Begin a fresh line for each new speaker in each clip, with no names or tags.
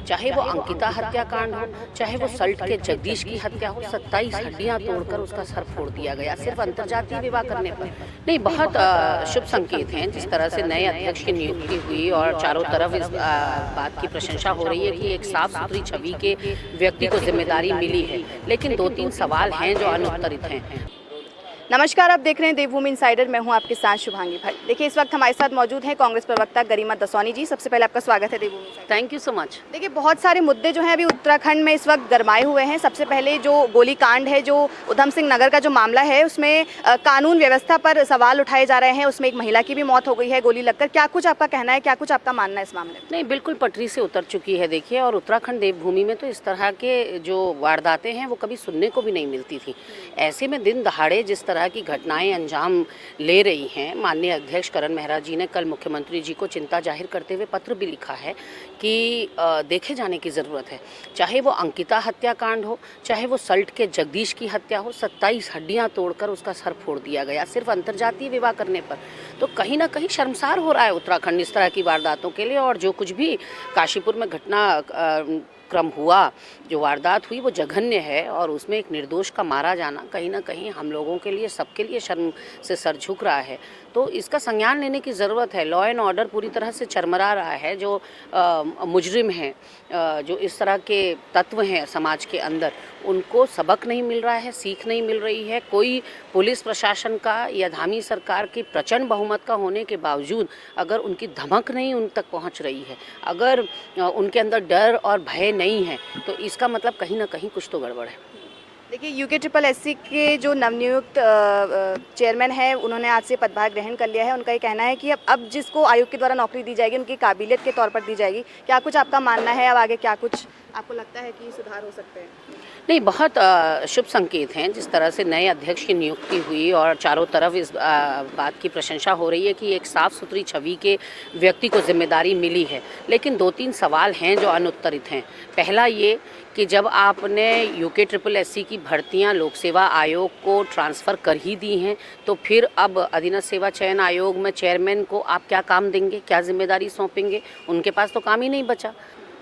चाहे वो अंकिता हत्याकांड हो, चाहे वो सल्ट के जगदीश की हत्या हो, 27 हड्डियां तोड़कर उसका सर फोड़ दिया गया सिर्फ अंतर्जातीय विवाह करने पर। नहीं, बहुत शुभ संकेत हैं जिस तरह से नए अध्यक्ष की नियुक्ति हुई और चारों तरफ इस बात की प्रशंसा हो रही है कि एक साफ सुथरी छवि के व्यक्ति को जिम्मेदारी मिली है, लेकिन 2-3 सवाल हैं जो अनुत्तरित हैं।
नमस्कार, आप देख रहे हैं देवभूमि इनसाइडर। मैं हूं आपके साथ शुभांगी भट्ट। देखिए, इस वक्त हमारे साथ मौजूद हैं कांग्रेस प्रवक्ता गरिमा दसौनी जी। सबसे पहले आपका स्वागत है Devbhoomi insider.
Thank you so much.
देखिए, बहुत सारे मुद्दे जो हैं अभी उत्तराखंड में इस वक्त गरमाए हुए हैं। सबसे पहले जो गोलीकांड है, जो उधम सिंह नगर का जो मामला है, उसमें कानून व्यवस्था पर सवाल उठाए जा रहे हैं। उसमें एक महिला की भी मौत हो गई है गोली लगकर। क्या कुछ आपका कहना है, क्या कुछ आपका मानना है इस मामले में?
नहीं, बिल्कुल पटरी से उतर चुकी है। देखिए, और उत्तराखंड देवभूमि में तो इस तरह के जो वारदातें हैं वो कभी सुनने को भी नहीं मिलती थी। ऐसे में दिन दहाड़े जिस तरह की घटनाएं अंजाम ले रही हैं, माननीय अध्यक्ष करण मेहरा जी ने कल मुख्यमंत्री जी को चिंता जाहिर करते हुए पत्र भी लिखा है कि देखे जाने की ज़रूरत है। चाहे वो अंकिता हत्याकांड हो, चाहे वो सल्ट के जगदीश की हत्या हो, 27 हड्डियां तोड़कर उसका सर फोड़ दिया गया सिर्फ अंतर्जातीय विवाह करने पर। तो कहीं ना कहीं शर्मसार हो रहा है उत्तराखंड इस तरह की वारदातों के लिए। और जो कुछ भी काशीपुर में घटना क्रम हुआ, जो वारदात हुई, वो जघन्य है और उसमें एक निर्दोष का मारा जाना कहीं ना कहीं हम लोगों के लिए, सबके लिए शर्म से सर झुक रहा है। तो इसका संज्ञान लेने की ज़रूरत है। लॉ एंड ऑर्डर पूरी तरह से चरमरा रहा है। जो मुजरिम हैं, जो इस तरह के तत्व हैं समाज के अंदर, उनको सबक नहीं मिल रहा है, सीख नहीं मिल रही है। कोई पुलिस प्रशासन का या धामी सरकार की प्रचंड बहुमत का होने के बावजूद अगर उनकी धमक नहीं उन तक पहुंच रही है, अगर उनके अंदर डर और भय नहीं है, तो इसका मतलब कहीं ना कहीं कुछ तो गड़बड़ है।
देखिए, UKSSC के जो नवनियुक्त चेयरमैन हैं, उन्होंने आज से पदभार ग्रहण कर लिया है। उनका ये कहना है कि अब जिसको आयोग के द्वारा नौकरी दी जाएगी उनकी काबिलियत के तौर पर दी जाएगी। क्या कुछ आपका मानना है? अब आगे क्या कुछ आपको लगता है कि सुधार हो सकते हैं?
नहीं, बहुत शुभ संकेत हैं जिस तरह से नए अध्यक्ष की नियुक्ति हुई और चारों तरफ इस बात की प्रशंसा हो रही है कि एक साफ सुथरी छवि के व्यक्ति को जिम्मेदारी मिली है, लेकिन 2-3 सवाल हैं जो अनुत्तरित हैं। पहला ये कि जब आपने UKSSC की भर्तियां लोक सेवा आयोग को ट्रांसफ़र कर ही दी हैं, तो फिर अब अधीनस्थ सेवा चयन आयोग में चेयरमैन को आप क्या काम देंगे, क्या जिम्मेदारी सौंपेंगे? उनके पास तो काम ही नहीं बचा।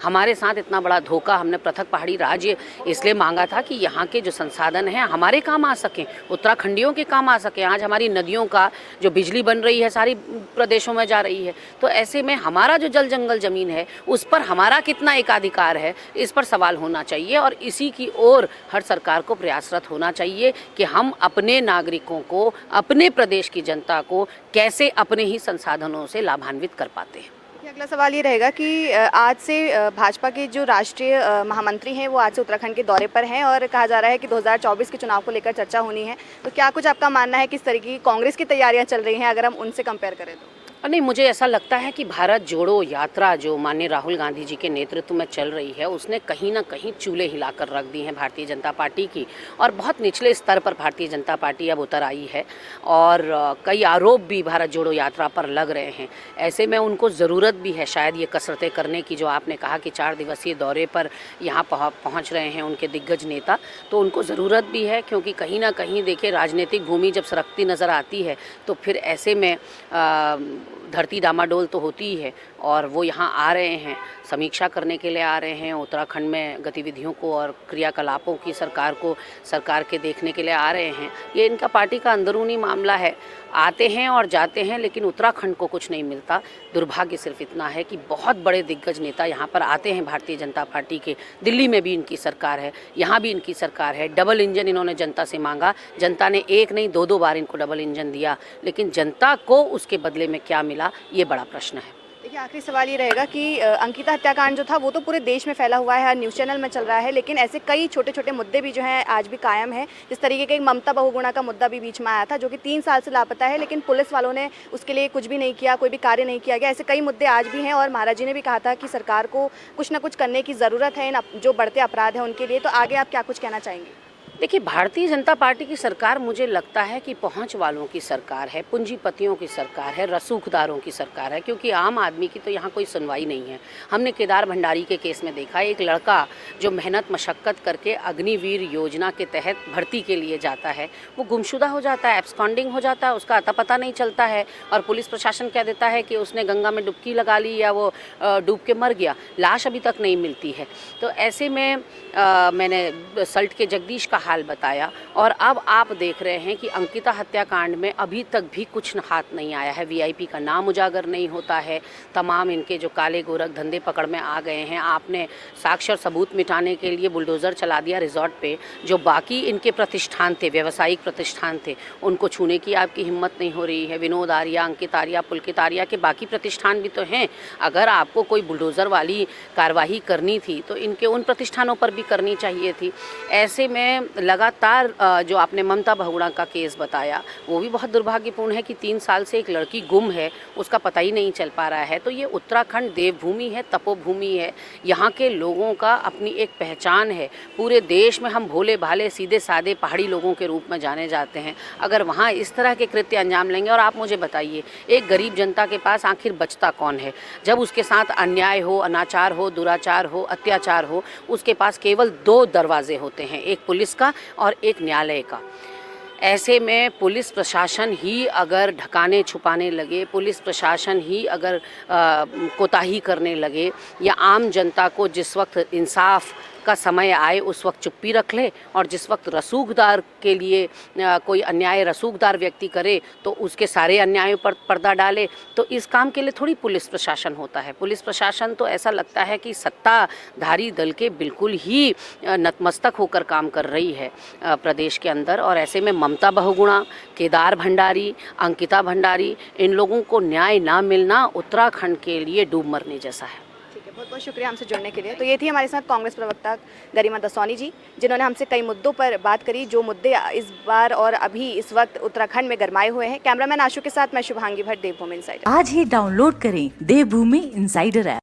हमारे साथ इतना बड़ा धोखा हमने पृथक पहाड़ी राज्य इसलिए मांगा था कि यहाँ के जो संसाधन हैं हमारे काम आ सकें, उत्तराखंडियों के काम आ सकें। आज हमारी नदियों का जो बिजली बन रही है सारी प्रदेशों में जा रही है, तो ऐसे में हमारा जो जल जंगल ज़मीन है उस पर हमारा कितना एकाधिकार है, इस पर सवाल होना चाहिए। और इसी की ओर हर सरकार को प्रयासरत होना चाहिए कि हम अपने नागरिकों को, अपने प्रदेश की जनता को कैसे अपने ही संसाधनों से लाभान्वित कर पाते हैं।
अगला सवाल ये रहेगा कि आज से भाजपा के जो राष्ट्रीय महामंत्री हैं वो आज से उत्तराखंड के दौरे पर हैं और कहा जा रहा है कि 2024 के चुनाव को लेकर चर्चा होनी है। तो क्या कुछ आपका मानना है, किस तरीके की कांग्रेस की तैयारियां चल रही हैं अगर हम उनसे कंपेयर करें तो?
नहीं, मुझे ऐसा लगता है कि भारत जोड़ो यात्रा जो माननीय राहुल गांधी जी के नेतृत्व में चल रही है, उसने कहीं ना कहीं चूल्हे हिलाकर रख दी हैं भारतीय जनता पार्टी की, और बहुत निचले स्तर पर भारतीय जनता पार्टी अब उतर आई है और कई आरोप भी भारत जोड़ो यात्रा पर लग रहे हैं। ऐसे में उनको ज़रूरत भी है शायद ये कसरतें करने की, जो आपने कहा कि 4 दिवसीय दौरे पर यहाँ पहुँच रहे हैं उनके दिग्गज नेता, तो उनको ज़रूरत भी है। क्योंकि कहीं ना कहीं देखिए, राजनीतिक भूमि जब सरकती नज़र आती है तो फिर ऐसे में धरती डामाडोल तो होती ही है। और वो यहाँ आ रहे हैं, समीक्षा करने के लिए आ रहे हैं, उत्तराखंड में गतिविधियों को और क्रियाकलापों की सरकार के देखने के लिए आ रहे हैं। ये इनका पार्टी का अंदरूनी मामला है। आते हैं और जाते हैं, लेकिन उत्तराखंड को कुछ नहीं मिलता। दुर्भाग्य सिर्फ इतना है कि बहुत बड़े दिग्गज नेता यहाँ पर आते हैं भारतीय जनता पार्टी के। दिल्ली में भी इनकी सरकार है, यहाँ भी इनकी सरकार है। डबल इंजन इन्होंने जनता से मांगा, जनता ने एक नहीं 2-2 बार इनको डबल इंजन दिया, लेकिन जनता को उसके बदले में क्या मिला, ये बड़ा प्रश्न है।
देखिए, आखिरी सवाल ये रहेगा कि अंकिता हत्याकांड जो था वो तो पूरे देश में फैला हुआ है, हर न्यूज़ चैनल में चल रहा है, लेकिन ऐसे कई छोटे छोटे मुद्दे भी जो हैं आज भी कायम है। जिस तरीके के एक ममता बहुगुणा का मुद्दा भी बीच में आया था, जो कि 3 साल से लापता है, लेकिन पुलिस वालों ने उसके लिए कुछ भी नहीं किया, कोई भी कार्य नहीं किया गया। ऐसे कई मुद्दे आज भी हैं और महाराज जी ने भी कहा था कि सरकार को कुछ ना कुछ करने की ज़रूरत है इन जो बढ़ते अपराध हैं उनके लिए। तो आगे आप क्या कुछ कहना चाहेंगे?
देखिए, भारतीय जनता पार्टी की सरकार मुझे लगता है कि पहुंच वालों की सरकार है, पूंजीपतियों की सरकार है, रसूखदारों की सरकार है, क्योंकि आम आदमी की तो यहाँ कोई सुनवाई नहीं है। हमने केदार भंडारी के केस में देखा, एक लड़का जो मेहनत मशक्क़त करके अग्निवीर योजना के तहत भर्ती के लिए जाता है, वो गुमशुदा हो जाता है, एब्सकॉन्डिंग हो जाता है, उसका अता पता नहीं चलता है और पुलिस प्रशासन कह देता है कि उसने गंगा में डुबकी लगा ली या वो डूब के मर गया, लाश अभी तक नहीं मिलती है। तो ऐसे में मैंने सल्ट के जगदीश का हाल बताया और अब आप देख रहे हैं कि अंकिता हत्याकांड में अभी तक भी कुछ हाथ नहीं आया है। वीआईपी का नाम उजागर नहीं होता है, तमाम इनके जो काले गोरख धंधे पकड़ में आ गए हैं। आपने साक्ष्य और सबूत मिटाने के लिए बुलडोज़र चला दिया रिजॉर्ट पे, जो बाकी इनके प्रतिष्ठान थे, व्यावसायिक प्रतिष्ठान थे, उनको छूने की आपकी हिम्मत नहीं हो रही है। विनोद आर्या, अंकित आर्या, पुलकित आर्या के बाकी प्रतिष्ठान भी तो हैं। अगर आपको कोई बुलडोज़र वाली कार्रवाई करनी थी तो इनके उन प्रतिष्ठानों पर भी करनी चाहिए थी। ऐसे में लगातार जो आपने ममता बहुगुणा का केस बताया, वो भी बहुत दुर्भाग्यपूर्ण है कि 3 साल से एक लड़की गुम है, उसका पता ही नहीं चल पा रहा है। तो ये उत्तराखंड देवभूमि है, तपोभूमि है, यहाँ के लोगों का अपनी एक पहचान है। पूरे देश में हम भोले भाले सीधे साधे पहाड़ी लोगों के रूप में जाने जाते हैं। अगर वहाँ इस तरह के कृत्य अंजाम लेंगे, और आप मुझे बताइए, एक गरीब जनता के पास आखिर बचता कौन है? जब उसके साथ अन्याय हो, अनाचार हो, दुराचार हो, अत्याचार हो, उसके पास केवल 2 दरवाजे होते हैं, एक पुलिस का और एक न्यायालय का। ऐसे में पुलिस प्रशासन ही अगर ढकाने छुपाने लगे, पुलिस प्रशासन ही अगर कोताही करने लगे, या आम जनता को जिस वक्त इंसाफ का समय आए उस वक्त चुप्पी रख ले, और जिस वक्त रसूखदार के लिए कोई अन्याय रसूखदार व्यक्ति करे तो उसके सारे अन्यायों पर पर्दा डाले, तो इस काम के लिए थोड़ी पुलिस प्रशासन होता है। पुलिस प्रशासन तो ऐसा लगता है कि सत्ताधारी दल के बिल्कुल ही नतमस्तक होकर काम कर रही है प्रदेश के अंदर। और ऐसे में ममता बहुगुणा, केदार भंडारी, अंकिता भंडारी, इन लोगों को न्याय ना मिलना उत्तराखंड के लिए डूब मरने जैसा है।
बहुत बहुत शुक्रिया हमसे जुड़ने के लिए। तो ये थी हमारे साथ कांग्रेस प्रवक्ता गरिमा दसौनी जी, जिन्होंने हमसे कई मुद्दों पर बात करी, जो मुद्दे इस बार और अभी इस वक्त उत्तराखंड में गरमाए हुए हैं। कैमरामैन आशु के साथ मैं शुभांगी भट्ट, देवभूमि इनसाइडर।
आज ही डाउनलोड करें देवभूमि इनसाइडर ऐप।